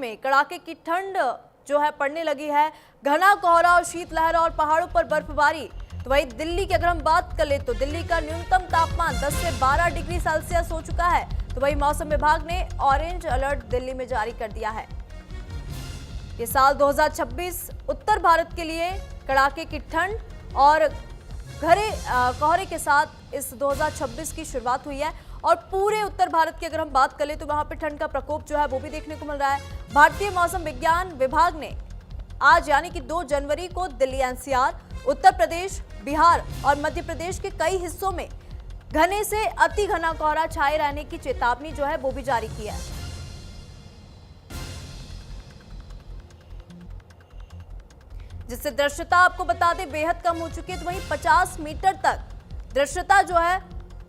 में कड़ाके की ठंड जो है पड़ने लगी है। घना कोहरा और शीतलहर और पहाड़ों पर बर्फबारी। तो वहीं दिल्ली की अगर हम बात कर ले तो दिल्ली का न्यूनतम तापमान 10 से 12 डिग्री सेल्सियस हो चुका है। तो वहीं मौसम विभाग ने ऑरेंज अलर्ट दिल्ली में जारी कर दिया है। ये साल 2026 उत्तर भारत के लिए कड़ाके की ठंड और घने कोहरे के साथ इस 2026 की शुरुआत हुई है। और पूरे उत्तर भारत की अगर हम बात करें तो वहां पे ठंड का प्रकोप जो है वो भी देखने को मिल रहा है। भारतीय मौसम विज्ञान विभाग ने आज यानी कि 2 जनवरी को दिल्ली एनसीआर, उत्तर प्रदेश, बिहार और मध्य प्रदेश के कई हिस्सों में घने से अति घना कोहरा छाए रहने की चेतावनी जो है वो भी जारी की है। जिससे दृश्यता आपको बता दें बेहद कम हो चुकी है। तो वहीं 50 मीटर तक दृश्यता जो है,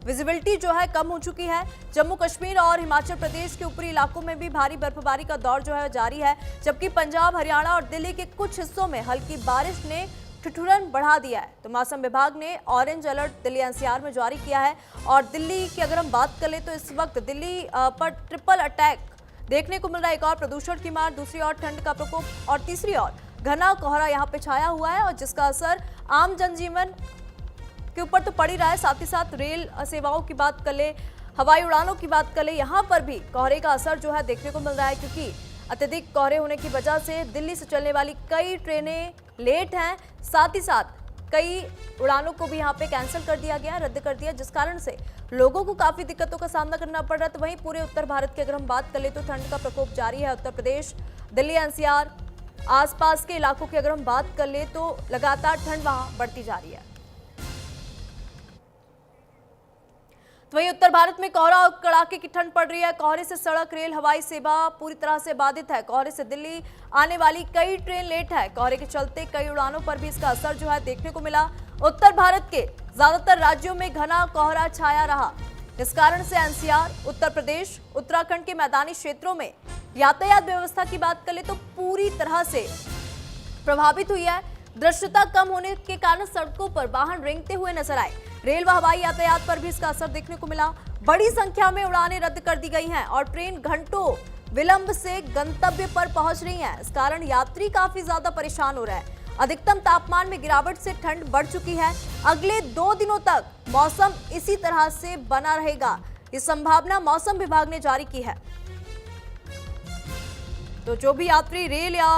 विजिबिलिटी जो है कम हो चुकी है। जम्मू कश्मीर और हिमाचल प्रदेश के ऊपरी इलाकों में भी भारी बर्फबारी का दौर जो है जारी है, जबकि पंजाब, हरियाणा और दिल्ली के कुछ हिस्सों में हल्की बारिश ने ठिठुरन बढ़ा दिया है। तो मौसम विभाग ने ऑरेंज अलर्ट दिल्ली एनसीआर में जारी किया है। और दिल्ली की अगर हम बात करें तो इस वक्त दिल्ली पर ट्रिपल अटैक देखने को मिल रहा है। एक और प्रदूषण की मार, दूसरी ओर ठंड का प्रकोप और तीसरी ओर घना कोहरा यहाँ पे छाया हुआ है और जिसका असर आम जनजीवन के ऊपर तो पड़ ही रहा है। साथ ही साथ रेल सेवाओं की बात कर ले, हवाई उड़ानों की बात कर ले, यहाँ पर भी कोहरे का असर जो है देखने को मिल रहा है, क्योंकि अत्यधिक कोहरे होने की वजह से दिल्ली से चलने वाली कई ट्रेनें लेट हैं। साथ ही साथ कई उड़ानों को भी यहाँ पे कैंसिल कर दिया गया, रद्द कर दिया, जिस कारण से लोगों को काफी दिक्कतों का सामना करना पड़ रहा है। तो वहीं पूरे उत्तर भारत की अगर हम बात कर ले तो ठंड का प्रकोप जारी है। उत्तर प्रदेश, दिल्ली एनसीआर, आसपास के इलाकों की अगर हम बात कर ले तो लगातार ठंड वहां बढ़ती जा रही है। तो वहीं उत्तर भारत में कोहरा और कड़ाके की ठंड पड़ रही है। कोहरे से सड़क, रेल, हवाई सेवा पूरी तरह से बाधित है। कोहरे से दिल्ली आने वाली कई ट्रेन लेट है। कोहरे के चलते कई उड़ानों पर भी इसका असर जो है देखने को मिला। उत्तर भारत के ज्यादातर राज्यों में घना कोहरा छाया रहा। इस कारण से एनसीआर, उत्तर प्रदेश, उत्तराखंड के मैदानी क्षेत्रों में यातायात व्यवस्था की बात करें तो पूरी तरह से प्रभावित हुई है। दृश्यता कम होने के कारण सड़कों पर वाहन रेंगते हुए नजर आए। रेल व हवाई यातायात पर भी इसका असर देखने को मिला। बड़ी संख्या में उड़ानें रद्द कर दी गई हैं और ट्रेन घंटों विलंब से गंतव्य पर पहुंच रही हैं। इस कारण यात्री काफी ज्यादा परेशान हो रहे हैं। अधिकतम तापमान में गिरावट से ठंड बढ़ चुकी है। अगले 2 दिनों तक मौसम इसी तरह से बना रहेगा, ये संभावना मौसम विभाग ने जारी की है। तो जो भी यात्री रेल या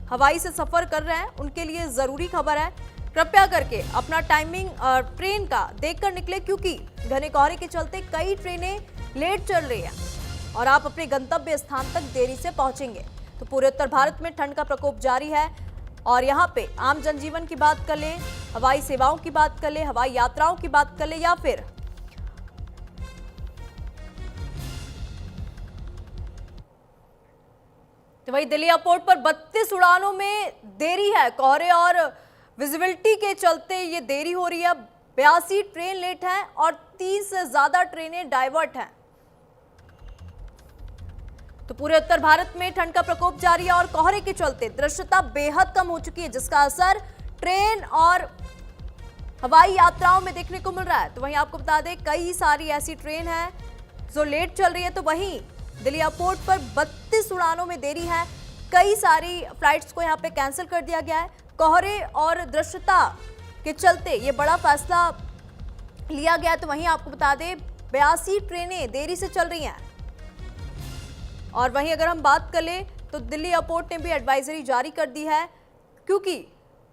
हवाई से सफर कर रहे हैं उनके लिए जरूरी खबर है, कृपया करके अपना टाइमिंग ट्रेन का देखकर निकले, क्योंकि घने कोहरे के चलते कई ट्रेनें लेट चल रही हैं और आप अपने गंतव्य स्थान तक देरी से पहुंचेंगे। तो पूरे उत्तर भारत में ठंड का प्रकोप जारी है और यहाँ पे आम जनजीवन की बात कर ले, हवाई सेवाओं की बात कर ले, हवाई यात्राओं की बात कर ले या फिर तो वही दिल्ली एयरपोर्ट पर 32 उड़ानों में देरी है। कोहरे और विजिबिलिटी के चलते ये देरी हो रही है। 82 ट्रेन लेट हैं और 30 से ज्यादा ट्रेनें डाइवर्ट हैं। तो पूरे उत्तर भारत में ठंड का प्रकोप जारी है और कोहरे के चलते दृश्यता बेहद कम हो चुकी है, जिसका असर ट्रेन और हवाई यात्राओं में देखने को मिल रहा है। तो वहीं आपको बता दें कई सारी ऐसी ट्रेन है जो लेट चल रही है। तो वहीं दिल्ली एयरपोर्ट पर 32 उड़ानों में देरी है। कई सारी फ्लाइट्स को यहाँ पे कैंसिल कर दिया गया है। कोहरे और दृश्यता के चलते ये बड़ा फैसला लिया गया। तो वहीं आपको बता दें 82 ट्रेनें देरी से चल रही हैं। और वहीं अगर हम बात कर ले तो दिल्ली एयरपोर्ट ने भी एडवाइजरी जारी कर दी है, क्योंकि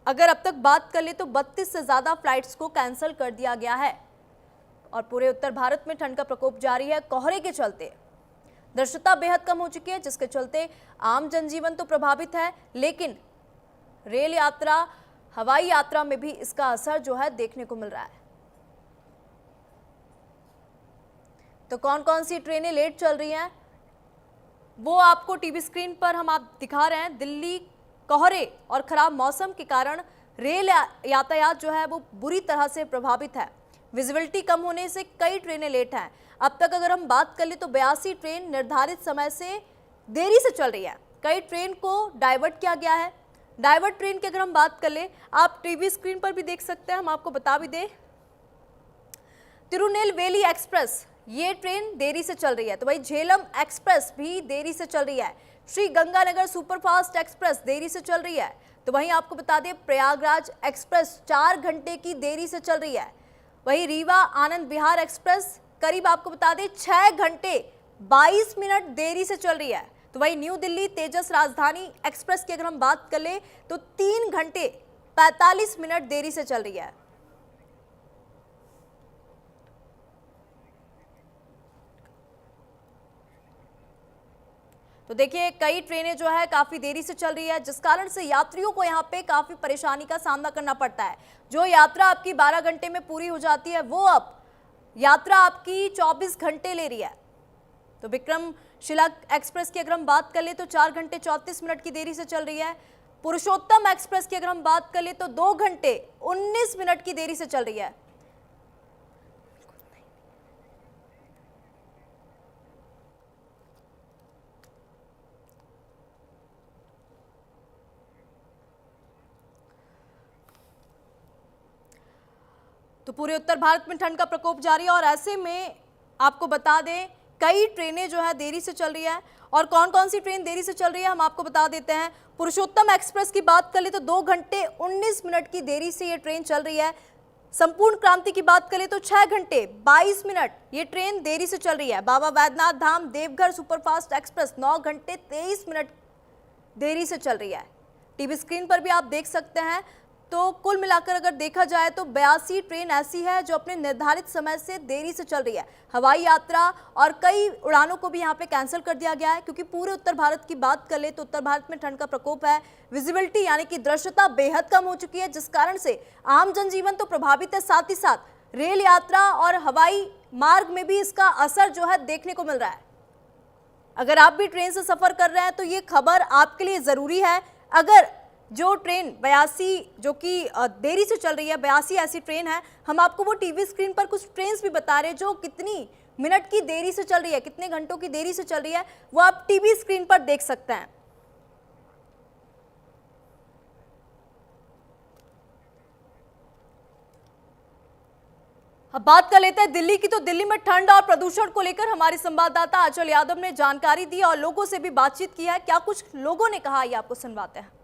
अगर अब तक बात कर ले तो 32 से ज्यादा फ्लाइट्स को कैंसिल कर दिया गया है। और पूरे उत्तर भारत में ठंड का प्रकोप जारी है। कोहरे के चलते दृश्यता बेहद कम हो चुकी है, जिसके चलते आम जनजीवन तो प्रभावित है, लेकिन रेल यात्रा, हवाई यात्रा में भी इसका असर जो है देखने को मिल रहा है। तो कौन कौन सी ट्रेनें लेट चल रही हैं वो आपको टीवी स्क्रीन पर हम आप दिखा रहे हैं। दिल्ली कोहरे और खराब मौसम के कारण रेल यातायात जो है वो बुरी तरह से प्रभावित है। विजिबिलिटी कम होने से कई ट्रेनें लेट हैं। अब तक अगर हम बात कर ले तो 82 ट्रेन निर्धारित समय से देरी से चल रही है। कई ट्रेन को डाइवर्ट किया गया है। डाइवर्ट ट्रेन की अगर हम बात कर ले, आप टीवी स्क्रीन पर भी देख सकते हैं, हम आपको बता भी दें, तिरुनेलवेली एक्सप्रेस ये ट्रेन देरी से चल रही है। तो वही झेलम एक्सप्रेस भी देरी से चल रही है। श्री गंगानगर सुपरफास्ट एक्सप्रेस देरी से चल रही है। तो वहीं आपको बता दें प्रयागराज एक्सप्रेस 4 घंटे की देरी से चल रही है। वहीं रीवा आनंद विहार एक्सप्रेस करीब आपको बता दें 6 घंटे 22 मिनट देरी से चल रही है। तो वहीं न्यू दिल्ली तेजस राजधानी एक्सप्रेस की अगर हम बात कर ले तो 3 घंटे 45 मिनट देरी से चल रही है। तो देखिए कई ट्रेनें जो है काफी देरी से चल रही है, जिस कारण से यात्रियों को यहाँ पे काफी परेशानी का सामना करना पड़ता है। जो यात्रा आपकी 12 घंटे में पूरी हो जाती है वो अब यात्रा आपकी 24 घंटे ले रही है। तो विक्रमशिला एक्सप्रेस की अगर हम बात कर ले तो 4 घंटे 34 मिनट की देरी से चल रही है। पुरुषोत्तम एक्सप्रेस की अगर हम बात कर ले तो 2 घंटे 19 मिनट की देरी से चल रही है। तो पूरे उत्तर भारत में ठंड का प्रकोप जारी है और ऐसे में आपको बता दें कई ट्रेनें जो है देरी से चल रही है। और कौन कौन सी ट्रेन देरी से चल रही है हम आपको बता देते हैं। पुरुषोत्तम एक्सप्रेस की बात कर ले तो 2 घंटे 19 मिनट की देरी से ये ट्रेन चल रही है। संपूर्ण क्रांति की बात करें तो 6 घंटे 22 मिनट ये ट्रेन देरी से चल रही है। बाबा वैद्यनाथ धाम देवघर सुपरफास्ट एक्सप्रेस 9 घंटे 23 मिनट देरी से चल रही है। टीवी स्क्रीन पर भी आप देख सकते हैं। तो कुल मिलाकर अगर देखा जाए तो 82 ट्रेन ऐसी है जो अपने निर्धारित समय से देरी से चल रही है। हवाई यात्रा और कई उड़ानों को भी यहाँ पे कैंसिल कर दिया गया है, क्योंकि पूरे उत्तर भारत की बात कर ले तो उत्तर भारत में ठंड का प्रकोप है। विजिबिलिटी यानी कि दृश्यता बेहद कम हो चुकी है, जिस कारण से आम जनजीवन तो प्रभावित है, साथ ही साथ रेल यात्रा और हवाई मार्ग में भी इसका असर जो है देखने को मिल रहा है। अगर आप भी ट्रेन से सफर कर रहे हैं तो ये खबर आपके लिए जरूरी है। अगर जो ट्रेन 82 जो कि देरी से चल रही है, 82 ऐसी ट्रेन है, हम आपको वो टीवी स्क्रीन पर कुछ ट्रेन भी बता रहे हैं जो कितनी मिनट की देरी से चल रही है, कितने घंटों की देरी से चल रही है, वो आप टीवी स्क्रीन पर देख सकते हैं। अब बात कर लेते हैं दिल्ली की। तो दिल्ली में ठंड और प्रदूषण को लेकर हमारे संवाददाता आंचल यादव ने जानकारी दी और लोगों से भी बातचीत की है। क्या कुछ लोगों ने कहा ये आपको सुनवाते हैं।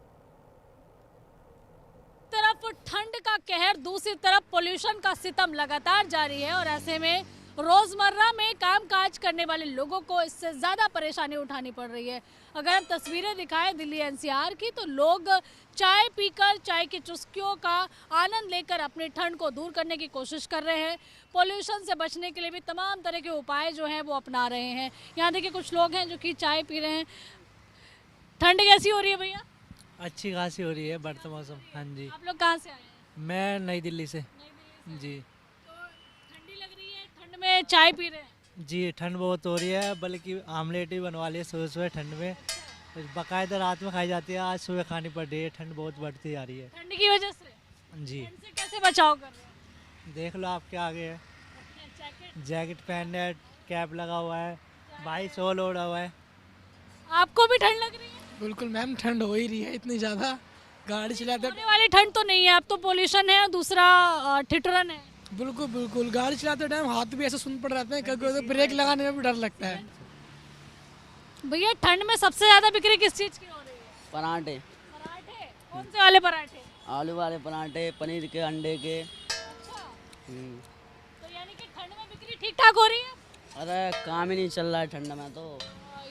तरफ ठंड का कहर, दूसरी तरफ पोल्यूशन का सितम लगातार जारी है और ऐसे में रोजमर्रा में कामकाज करने वाले लोगों को इससे ज्यादा परेशानी उठानी पड़ रही है। अगर हम तस्वीरें दिखाएं दिल्ली एनसीआर की तो लोग चाय पीकर, चाय की चुस्कियों का आनंद लेकर अपनी ठंड को दूर करने की कोशिश कर रहे हैं। पोल्यूशन से बचने के लिए भी तमाम तरह के उपाय जो हैं वो अपना रहे हैं। यहाँ देखिए कुछ लोग हैं जो कि चाय पी रहे हैं। ठंड कैसी हो रही है भैया? अच्छी खासी हो रही है बढ़ते मौसम। हाँ जी। आप लोग कहाँ से आए हैं? मैं नई दिल्ली से। जी। तो ठंडी लग रही है, ठंड में चाय पी रहे हैं? जी ठंड बहुत हो रही है, बल्कि आमलेट भी बनवा लिया सुबह सुबह ठंड में। बाकायदा रात में खाई जाती है, आज सुबह खानी पड़ रही है। ठंड बहुत बढ़ती जा रही है ठंड की वजह से। जी। ठंड से कैसे बचाव कर रहे हैं? देख लो आपके आगे है, जैकेट पहने है, कैप लगा हुआ है, भाई शॉल ओढ़ा हुआ है। आपको भी ठंड लग रही है? बिल्कुल मैम, ठंड हो ही रही है इतनी ज़्यादा। गाड़ी चलाते होने वाली ठंड तो नहीं है, अब तो पोल्यूशन है, दूसरा ठिठुरन है। बिल्कुल बिल्कुल, गाड़ी चलाते टाइम हाथ भी ऐसे सुन पड़ जाते हैं, कभी तो ब्रेक लगाने में भी डर लगता है। भैया ठंड में सबसे ज्यादा बिक्री किस चीज की हो रही है? पराठे। पराठे? कौन से वाले पराठे? आलू वाले पराठे, पनीर के, अंडे के। अच्छा। तो यानी कि ठंड में बिक्री ठीक ठाक हो रही है? अरे काम ही नहीं चल रहा है ठंड में तो।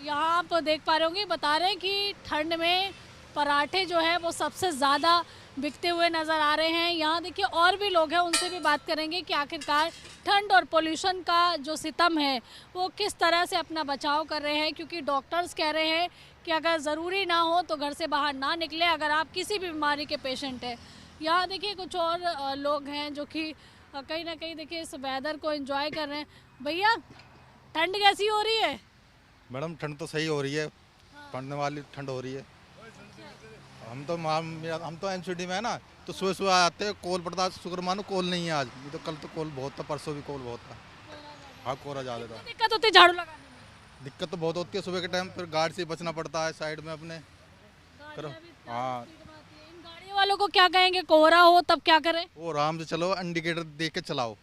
यहाँ आप देख पा रहे होंगे, बता रहे हैं कि ठंड में पराठे जो है वो सबसे ज़्यादा बिकते हुए नज़र आ रहे हैं। यहाँ देखिए और भी लोग हैं, उनसे भी बात करेंगे कि आखिरकार ठंड और पोल्यूशन का जो सितम है वो किस तरह से अपना बचाव कर रहे हैं, क्योंकि डॉक्टर्स कह रहे हैं कि अगर ज़रूरी ना हो तो घर से बाहर ना निकले अगर आप किसी भी बीमारी के पेशेंट हैं। यहाँ देखिए कुछ और लोग हैं जो कि कहीं ना कहीं देखिए इस वेदर को एंजॉय कर रहे हैं। भैया ठंड कैसी हो रही है? मैडम ठंड तो सही हो रही है, पड़ने वाली ठंड हो रही है। हम तो एनसीडी में है ना, तो सुबह सुबह आते हैं, कोल पड़ता, शुक्र मानो कोल नहीं है आज। ये तो कल तो कोल बहुत था, परसों भी कोल बहुत था। हाँ कोहरा ज़्यादा था। दिक्कत होती है झाड़ू लगाने में? दिक्कत तो बहुत होती है सुबह के टाइम, फिर गाड़ी से बचना पड़ता है साइड में अपने करो। हाँ इन गाड़ी वालों को क्या कहेंगे, कोहरा हो तब क्या करें? वो आराम से चलो, इंडिकेटर देख के चलाओ।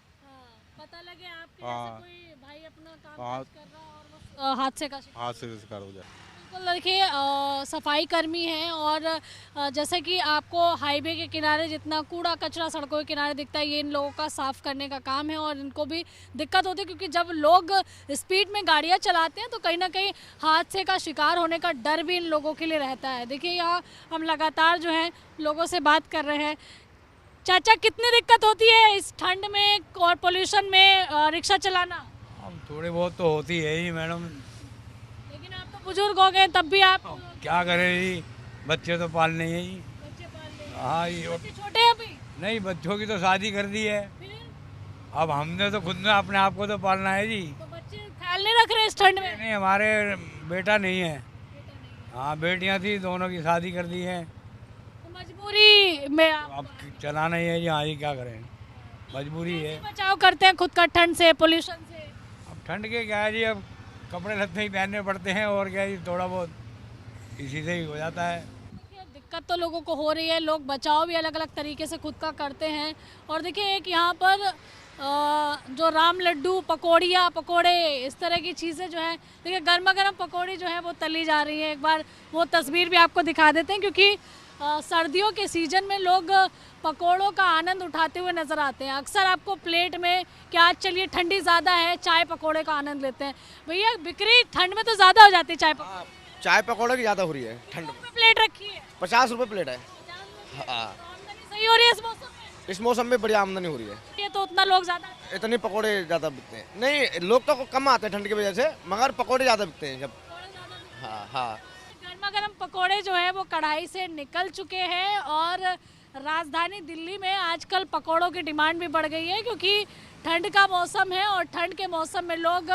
पता लगे आपके हाँ। जैसे कोई भाई अपना काम हाँ। कर रहा और वो हादसे का हाथ से शिकार हो जाए। बिल्कुल, देखिए सफाई कर्मी हैं और जैसे कि आपको हाईवे के किनारे जितना कूड़ा कचरा सड़कों के किनारे दिखता है, ये इन लोगों का साफ करने का काम है और इनको भी दिक्कत होती है क्योंकि जब लोग स्पीड में गाड़ियां चलाते हैं तो कहीं ना कहीं हादसे का शिकार होने का डर भी इन लोगों के लिए रहता है। देखिए यहाँ हम लगातार जो है लोगों से बात कर रहे हैं। चाचा, कितनी दिक्कत होती है इस ठंड में और पोल्यूशन में रिक्शा चलाना? अब थोड़ी बहुत तो होती है ही मैडम। लेकिन आप तो बुजुर्ग हो गए, तब भी आप क्या करें जी, बच्चे तो पालने ही। बच्चे पाल रहे हैं। हाँ ये बच्चे छोटे हैं अभी? नहीं, बच्चों की तो शादी कर दी है, फिर अब हमने तो खुद ने अपने आप को तो पालना है जी। तो बच्चे ख्याल नहीं रख रहे इस ठंड में? नहीं, हमारे बेटा नहीं है। बेटा नहीं। हाँ बेटियां थी, दोनों की शादी कर दी है। तो मजबूरी में आप अब चलाना ही है जी। हाँ जी, क्या करें, मजबूरी है। बचाव करते हैं खुद का ठंड से, पोल्यूशन से? अब ठंड के क्या है जी, अब कपड़े लत्ते ही पहनने पड़ते हैं और क्या जी, थोड़ा बहुत इसी से ही हो जाता है। देखिए, दिक्कत तो लोगों को हो रही है, लोग बचाव भी अलग अलग तरीके से खुद का करते हैं। और देखिए एक यहाँ पर जो राम लड्डू, पकौड़ियाँ, पकोड़े, इस तरह की चीज़ें जो है, देखिए गर्मा गर्म पकौड़ी जो है वो तली जा रही है। एक बार वो तस्वीर भी आपको दिखा देते हैं क्योंकि सर्दियों के सीज़न में लोग पकोड़ों का आनंद उठाते हुए नज़र आते हैं। अक्सर आपको प्लेट में कि आज चलिए ठंडी ज़्यादा है, चाय पकोड़े का आनंद लेते हैं। भैया बिक्री ठंड में तो ज़्यादा हो जाती है चाय पकोड़े? चाय पकौड़े की ज़्यादा हो रही है ठंड में। प्लेट रखी है 50 रुपये प्लेट है। हाँ, आमदनी सही हो रही है इस मौसम में? इस मौसम में बड़ी आमदनी हो रही है। ये तो उतना लोग ज़्यादा इतने पकौड़े ज़्यादा बिकते हैं। नहीं, लोग तो कम आते हैं ठंड की वजह से, मगर पकौड़े ज़्यादा बिकते हैं जब। हाँ हाँ। गर्मा गर्म पकोड़े जो है वो कढ़ाई से निकल चुके हैं और राजधानी दिल्ली में आजकल पकोड़ों की डिमांड भी बढ़ गई है क्योंकि ठंड का मौसम है और ठंड के मौसम में लोग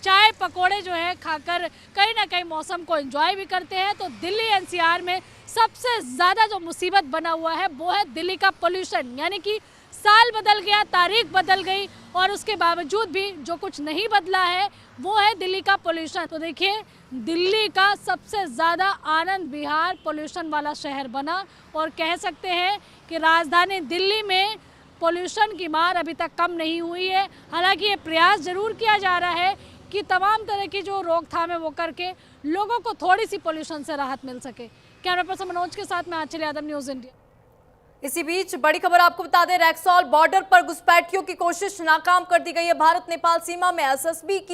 चाय पकोड़े जो है खाकर कहीं ना कहीं मौसम को एंजॉय भी करते हैं। तो दिल्ली एनसीआर में सबसे ज़्यादा जो मुसीबत बना हुआ है वो है दिल्ली का पोल्यूशन, यानी कि साल बदल गया, तारीख बदल गई और उसके बावजूद भी जो कुछ नहीं बदला है वो है दिल्ली का पोल्यूशन। तो देखिए दिल्ली का सबसे ज़्यादा आनंद विहार पोल्यूशन वाला शहर बना और कह सकते हैं कि राजधानी दिल्ली में पोल्यूशन की मार अभी तक कम नहीं हुई है। हालांकि ये प्रयास जरूर किया जा रहा है कि तमाम तरह की जो रोकथाम है वो करके लोगों को थोड़ी सी पोल्यूशन से राहत मिल सके। कैमरा पर्सन मनोज के साथ मैं आंचल यादव, न्यूज़ इंडिया। इसी बीच बड़ी खबर आपको बता दें, रैक्सौल बॉर्डर पर घुसपैठियों की कोशिश नाकाम कर दी गई है। भारत नेपाल सीमा में एसएसबी की